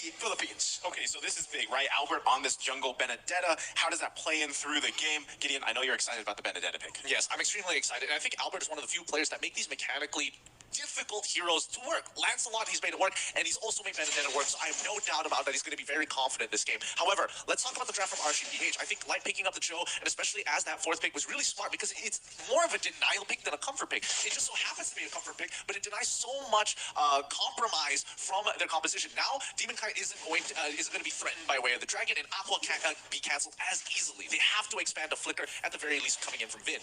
RSG Philippines. Okay, so this is big, right? Albert on this jungle Benedetta. How does that play in through the game? Gideon, I know you're excited about the Benedetta pick. Yes, I'm extremely excited. And I think Albert is one of the few players that make these mechanically difficult heroes to work. Lancelot, he's made it work, and he's also made Benedetta work, so I have no doubt about that. He's going to be very confident in this game. However, let's talk about the draft from RSGPH. I think Light picking up the Cho, and especially as that fourth pick, was really smart because it's more of a denial pick than a comfort pick. It just so happens to be a comfort pick, but it denies so much compromise from their composition. Now, Demon Kite isn't going to be threatened by way of the dragon, and Aqua can't be cancelled as easily. They have to expand a Flicker, at the very least, coming in from Vin.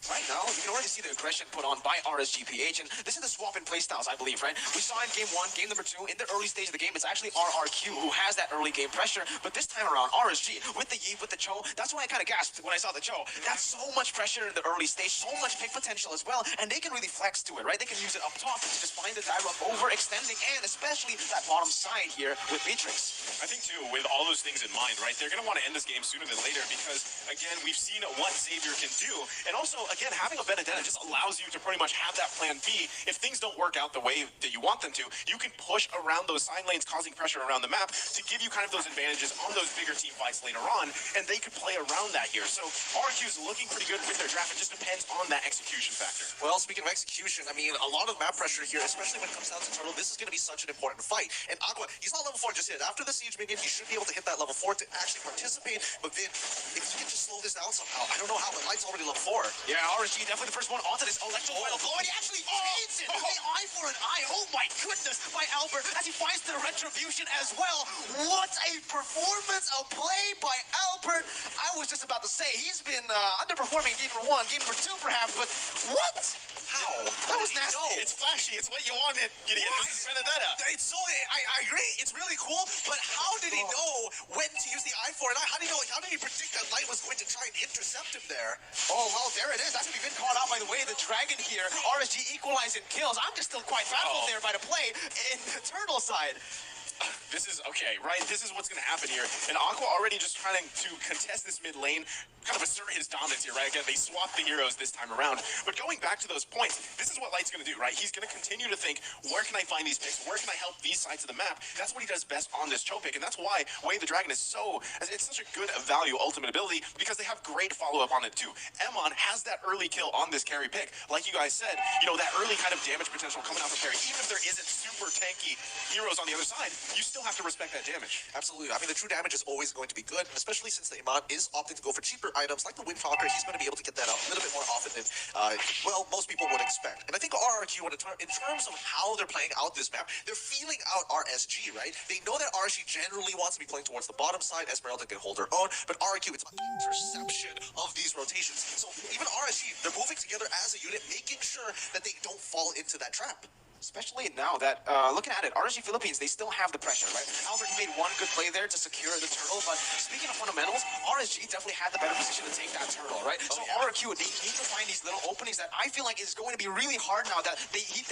Right now, you can already see the aggression put on by RSGPH, and this is the swap in playstyles, I believe, right? We saw in game 1, game number 2, in the early stage of the game, it's actually RRQ who has that early game pressure, but this time around, RSG, with the Yi, with the Cho, that's why I kind of gasped when I saw the Cho. That's so much pressure in the early stage, so much pick potential as well, and they can really flex to it, right? They can use it up top to just find the dive up overextending, and especially that bottom side here with Matrix. I think, too, with all those things in mind, right, they're going to want to end this game sooner than later because, again, we've seen what Xavier can do, and also, again, having a Benedetta just allows you to pretty much have that plan B. If things don't work out the way that you want them to, you can push around those side lanes, causing pressure around the map to give you kind of those advantages on those bigger team fights later on, and they could play around that here. So RQ is looking pretty good with their draft. It just depends on that execution factor. Well, speaking of execution, I mean, a lot of map pressure here, especially when it comes down to Turtle, this is going to be such an important fight. And Aqua, he's not level 4 just yet. After the Siege minion, he should be able to hit that level 4 to actually participate. But Vin, if you can just slow this down somehow, I don't know how, but Light's already level 4. Yeah, RSG definitely the first one onto this electro oil blow, and he actually trades it. The eye for an eye. Oh my goodness, by Albert as he finds the retribution as well. What a performance, a play by Albert. I was just about to say he's been underperforming game number 1, game number 2 perhaps, but what? How? That was nasty. No, it's flashy. It's what you wanted, Gideon. This is Benedetta. It's so, I agree. It's really cool, but how did he know when to use the eye for an eye? How did he know? How did he predict that Light was going to try and intercept him there? Oh, well, there it is. That's been caught out by the way the dragon here. RSG equalizing kills. I'm just still quite baffled there by the play in the turtle side. This is okay, right? This is what's going to happen here. And Aqua already just trying to contest this mid lane, kind of assert his dominance here, right? Again, they swapped the heroes this time around. But going back to those points, this is what Light's going to do, right? He's going to continue to think, where can I find these picks? Where can I help these sides of the map? That's what he does best on this Cho pick. And that's why Way the Dragon is it's such a good value ultimate ability because they have great follow-up on it too. Emon has that early kill on this carry pick. Like you guys said, you know, that early kind of damage potential coming out from carry. Even if there isn't super tanky heroes on the other side, you still have to respect that damage. Absolutely. I mean, the true damage is always going to be good, especially since the Iman is opting to go for cheaper items like the Windtalker. He's going to be able to get that out a little bit more often than, well, most people would expect. And I think RRQ, in terms of how they're playing out this map, they're feeling out RSG, right? They know that RSG generally wants to be playing towards the bottom side. Esmeralda can hold her own, but RRQ, it's about the interception of these rotations. So even RSG, they're moving together as a unit, making sure that they don't fall into that trap. Especially now that, looking at it, RSG Philippines, they still have the pressure, right? Albert made one good play there to secure the turtle, but speaking of fundamentals, RSG definitely had the better position to take that turtle, right? So RQ, they need to find these little openings that I feel like is going to be really hard now that he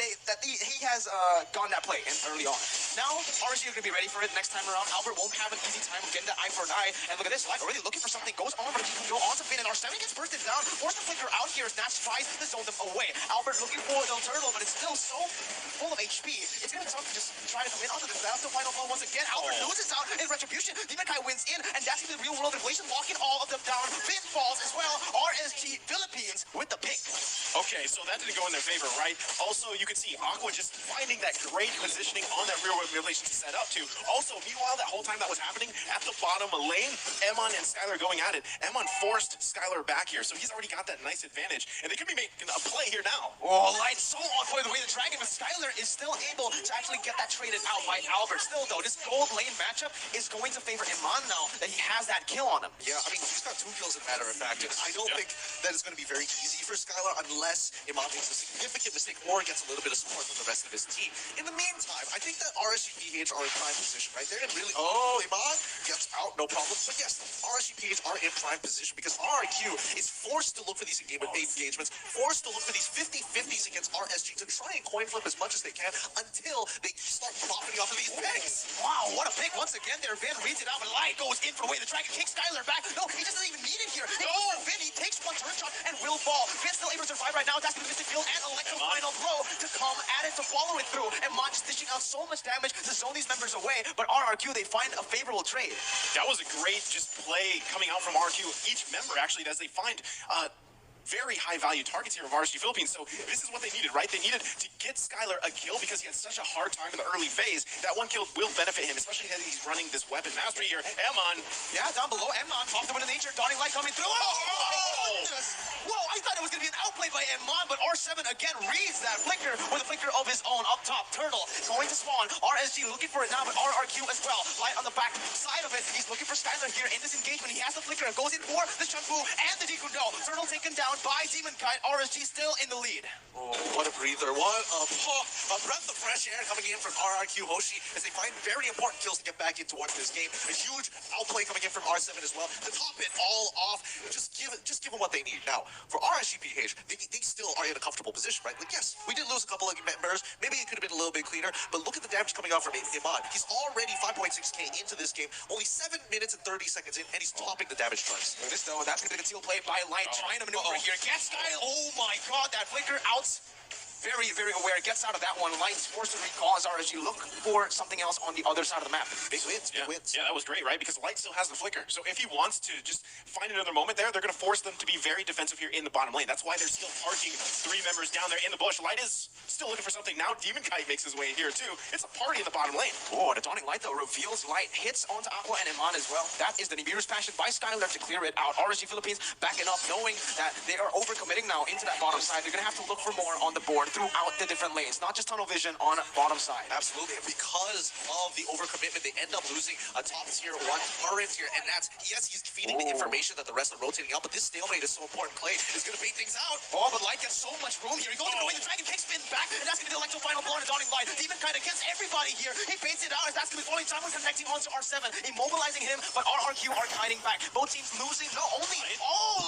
has gotten that play in early on. Now, RSG are going to be ready for it next time around. Albert won't have an easy time getting that eye for an eye, and look at this, Light already looking for something, goes on, but he can go on to Finn, and R7 gets bursted down, force the Flicker out here, Snatch tries to zone them away. Albert looking for the turtle, but it's still so full of HP. It's going to be tough to just try to come in onto this. That's the final blow once again. Albert loses out in retribution. Demon Kai wins in, and that's the real world inflation, locking all of them down. Finn falls as well. RSG Philippines with the pick. Okay, so that didn't go in their favor, right? Also, you can see Aqua just finding that great positioning on that real world relation to set up to. Also, meanwhile, that whole time that was happening, at the bottom lane, Emon and Skylar going at it. Emon forced Skylar back here, so he's already got that nice advantage, and they could be making a play here now. Oh, Light so on point the way the dragon, but Skylar is still able to actually get that traded out by Albert. Still, though, this gold lane matchup is going to favor Iman now that he has that kill on him. Yeah, I mean, he's got 2 kills, as a matter of fact, and I don't think that it's going to be very easy for Skylar unless Iman makes a significant mistake or gets a little bit of support from the rest of his team. In the meantime, I think that RSGPH are in prime position, right? They're in really... Oh, Iman gets out, no problem. But yes, RSGPH are in prime position because RRQ is forced to look for these engagements, forced to look for these 50-50s against RSG to try and coin flip as much as they can until they start profiting off of these picks. Wow, what a pick once again there. Vin reads it out, but Light goes in for the way the dragon kicks Skylar back. No, he doesn't even need it here. He goes for Vin, he takes one turret shot and will fall. Vin's still able to survive right now. That's going to be Mystic Field and Electro final blow to come at it to follow it through. And Mon just dishing out so much damage to zone these members away. But RRQ, they find a favorable trade. That was a great just play coming out from RQ. Each member actually, as they find very high-value targets here of RSG Philippines. So this is what they needed, right? They needed to get Skylar a kill because he had such a hard time in the early phase. That one kill will benefit him, especially as he's running this weapon mastery here. Emon. Yeah, down below, Emon, off the wind of nature, Dawning Light coming through. Oh, goodness. Whoa, I thought it was going to be an outplay by Emon, but R7 again reads that flicker with a flicker of his own up top. Turtle going to spawn. RSG looking for it now, but RRQ as well. Light on the back side of it. He's looking for Skylar here in this engagement. He has the flicker and goes in for the Shampoo and the Dikundo. Turtle taken down by Demon Kite. RSG still in the lead. Oh, what a breather. What a breath of fresh air coming in from RRQ Hoshi as they find very important kills to get back in towards this game. A huge outplay coming in from R7 as well. To top it all off, just give them what they need. Now, for RSGPH, they still are in a comfortable position, right? Like, yes, we did lose a couple of members. Maybe it could have been a little bit cleaner, but look at the damage coming out from Iman. He's already 5.6k into this game, only 7 minutes and 30 seconds in, and he's topping the damage charts. This though, that's going to be a teal play by Light, trying to maneuver here. Gets Style. Oh my god, that flicker out. Very, very aware. Gets out of that one. Light's forced to recall as RSG look for something else on the other side of the map. Big wins, big wins. Yeah, that was great, right? Because Light still has the flicker. So if he wants to just find another moment there, they're going to force them to be very defensive here in the bottom lane. That's why they're still parking 3 members down there in the bush. Light is still looking for something. Now Demon Kite makes his way here, too. It's a party in the bottom lane. Oh, the Dawning Light, though, reveals Light. Hits onto Aqua and Iman as well. That is the Nibiru's passion by Skylar to clear it out. RSG Philippines backing up, knowing that they are overcommitting now into that bottom side. They're going to have to look for more on the board throughout the different lanes, not just tunnel vision on bottom side. Absolutely, and because of the overcommitment, they end up losing a top tier 1 current here, and that's, yes, he's feeding the information that the rest are rotating out, but this stalemate is so important. Clay is going to bait things out. Oh, but Light gets so much room here. He goes away, the Dragon Kick spins back, and that's going to be the Electro final blow on the Dawning Light. Demon kind of kills everybody here. He baits it out, as that's going to be only time we're connecting onto R7, immobilizing him, but RRQ are kiting back. Both teams losing, not only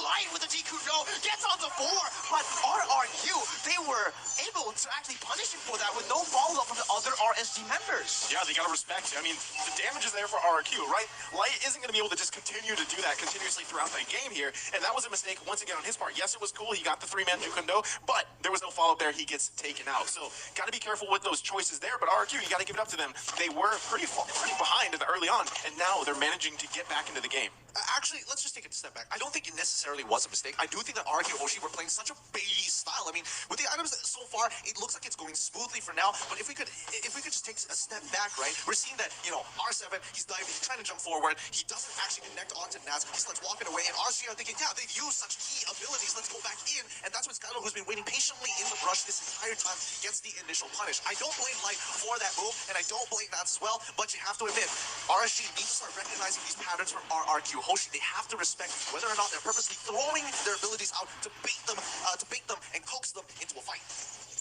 Light with the DQ no, gets on the 4, but RRQ, they were able to actually punish him for that with no follow-up from the other RSG members. Yeah, they gotta respect. I mean, the damage is there for RRQ, right? Light isn't gonna be able to just continue to do that continuously throughout the game here, and that was a mistake once again on his part. Yes, it was cool, he got the 3-man Jukundo, but there was no follow-up there, he gets taken out. So, gotta be careful with those choices there, but RRQ, you gotta give it up to them. They were pretty behind early on, and now they're managing to get back into the game. Actually, let's just take a step back. I don't think it necessarily was a mistake. I do think that RQ Hoshi were playing such a baity style. I mean, with the items so far, it looks like it's going smoothly for now, but if we could just take a step back, right? We're seeing that, R7, he's diving, he's trying to jump forward. He doesn't actually connect onto Nats. He starts walking away, and RSG are thinking, yeah, they've used such key abilities. Let's go back in. And that's when Skylar, who's been waiting patiently in the brush this entire time, gets the initial punish. I don't blame Light for that move, and I don't blame Nats as well, but you have to admit, RSG needs to start recognizing these patterns from RRQ Hoshi. They have to respect whether or not they're purposely throwing their abilities out to bait them and coax them into a fight.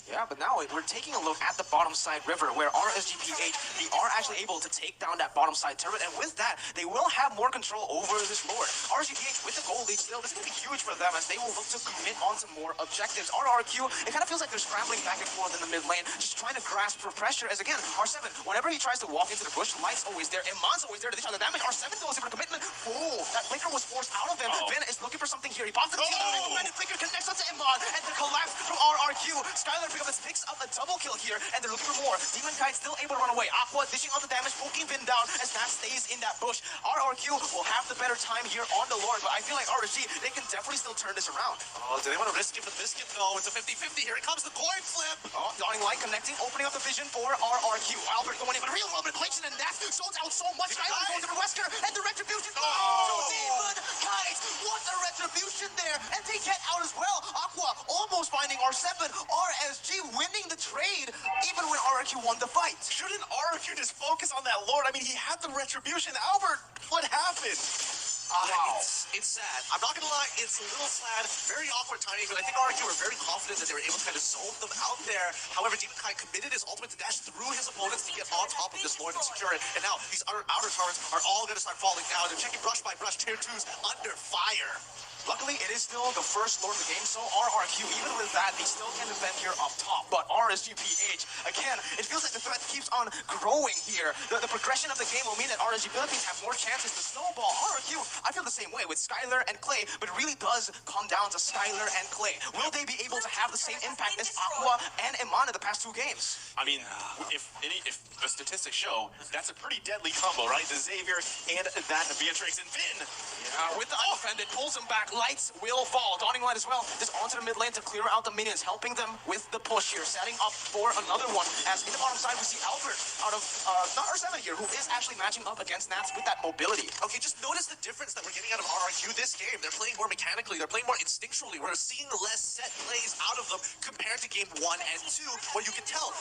Yeah, but now we're taking a look at the bottom side river where RSGPH, they are actually able to take down that bottom side turret, and with that, they will have more control over this lord. RSGPH with the gold lead still, this is going to be huge for them as they will look to commit onto more objectives. RRQ, it kind of feels like they're scrambling back and forth in the mid lane, just trying to grasp for pressure as again, R7, whenever he tries to walk into the bush, Light's always there, Iman's always there to dish out the damage. R7 goes in for the commitment. Oh, that flicker was forced out of him. Ben is looking for something here. He pops the flicker connects onto Iman, and the collapse from RRQ. Skylar picks up a double kill here, and they're looking for more. Demon Kite still able to run away. Aqua dishing all the damage, poking Vin down as that stays in that bush. RRQ will have the better time here on the Lord, but I feel like RSG, they can definitely still turn this around. Oh, do they want to risk it for the biscuit? No, it's a 50-50. Here it comes, the coin flip. Oh, Dawning Light connecting, opening up the vision for RRQ. Albert going in, but real Albert collection, and that shows out so much. Skylar going to the Wesker, and the retribution. Oh, Demon Kite, what a retribution there, and they get out as well. Aqua almost finding R7. RSG winning the trade, even when RRQ won the fight. Shouldn't RRQ just focus on that Lord? I mean, he had the retribution. Albert, what happened? Wow. It's sad. I'm not gonna lie, it's a little sad, very awkward timing, but I think RRQ were very confident that they were able to kind of zone them out there. However, Demon Kite committed his ultimate to dash through his opponents to get on top of this Lord and secure it. And now these outer turrets are all gonna start falling down. They're checking brush by brush, tier 2s under fire. Luckily, it is still the first Lord of the game, so RRQ, even with that, they still can defend here up top. But RSGPH, again, it feels like the threat keeps on growing here. The progression of the game will mean that RSG Philippines have more chances to snowball. RRQ, I feel the same way with Skylar and Clay, but it really does come down to Skylar and Clay. Will they be able to have the same impact as Aqua and Iman in the past 2 games? I mean, if the statistics show, that's a pretty deadly combo, right? The Xavier and that Beatrix and Finn. Yeah, with the undefended, pulls him back. Lights will fall. Dawning Light as well. Just onto the mid lane to clear out the minions, helping them with the push here, setting up for another one. As in the bottom side, we see Albert out of not R7 here, who is actually matching up against Nats with that mobility. Okay, just notice the difference that we're getting out of RRQ this game. They're playing more mechanically. They're playing more instinctually. We're seeing less set plays out of them compared to game 1 and 2. Where you can tell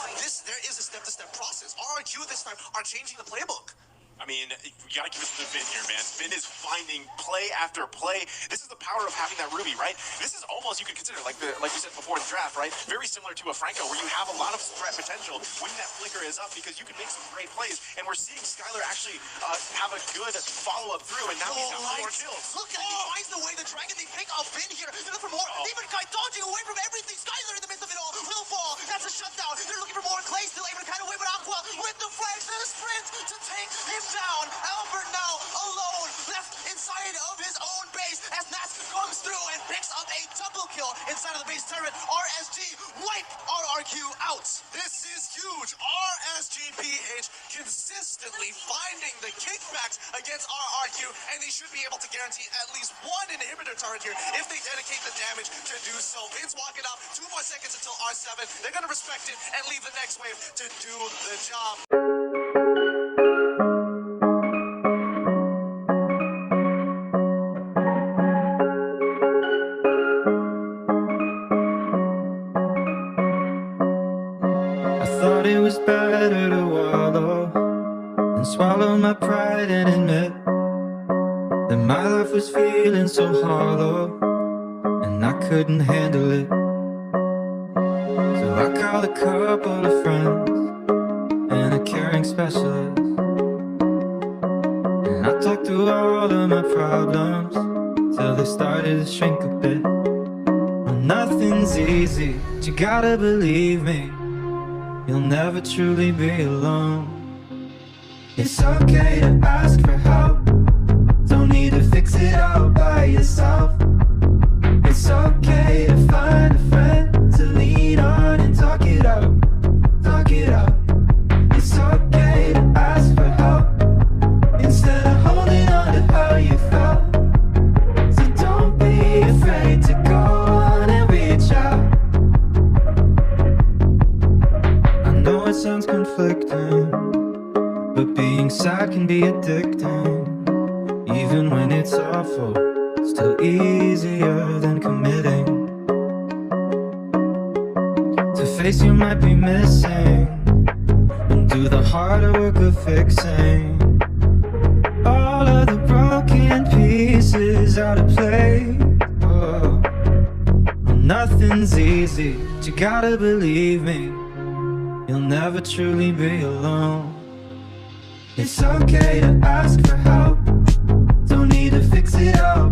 there is a step-to-step process. RRQ this time are changing the playbook. I mean, you gotta give it to Finn here, man. Finn is finding play after play. This is the power of having that Ruby, right? This is almost, you could consider, like you said before in the draft, right? Very similar to a Franco, where you have a lot of threat potential when that flicker is up, because you can make some great plays. And we're seeing Skylar actually have a good follow-up through, and now he's got more kills. Look at it, he finds the way. The Dragon, they pick up Finn here. They're looking for more. Even Kai dodging away from everything. Skylar in the midst of it all will fall. That's a shutdown. They're looking for more. Clay still able to kind of away, but Aqua with the flags and a sprint to take him down. Albert now alone, left inside of his own base as Nats comes through and picks up a double kill inside of the base turret. RSG wipe RRQ out. This is huge. RSGPH consistently finding the kickbacks against RRQ, and they should be able to guarantee at least 1 inhibitor turret here if they dedicate the damage to do so. Vince walking up, 2 more seconds until R7. They're going to respect it and leave the next wave to do the job. Thought it was better to wallow and swallow my pride and admit that my life was feeling so hollow and I couldn't handle it. So I called a couple of friends and a caring specialist, and I talked through all of my problems till they started to shrink a bit. Well, nothing's easy, but you gotta believe me, you'll never truly be alone. It's okay to ask for help, don't need to fix it all by yourself. It's okay to find a friend to lean on and talk it out, talk it out. It's okay to ask for help instead of holding on to how you felt. So don't be afraid to go on and reach out. It sounds conflicting, but being sad can be addicting. Even when it's awful, it's still easier than committing to face you might be missing and do the harder work of fixing all of the broken pieces out of place. Oh, well, nothing's easy, but you gotta believe me, you'll never truly be alone. It's okay to ask for help, don't need to fix it all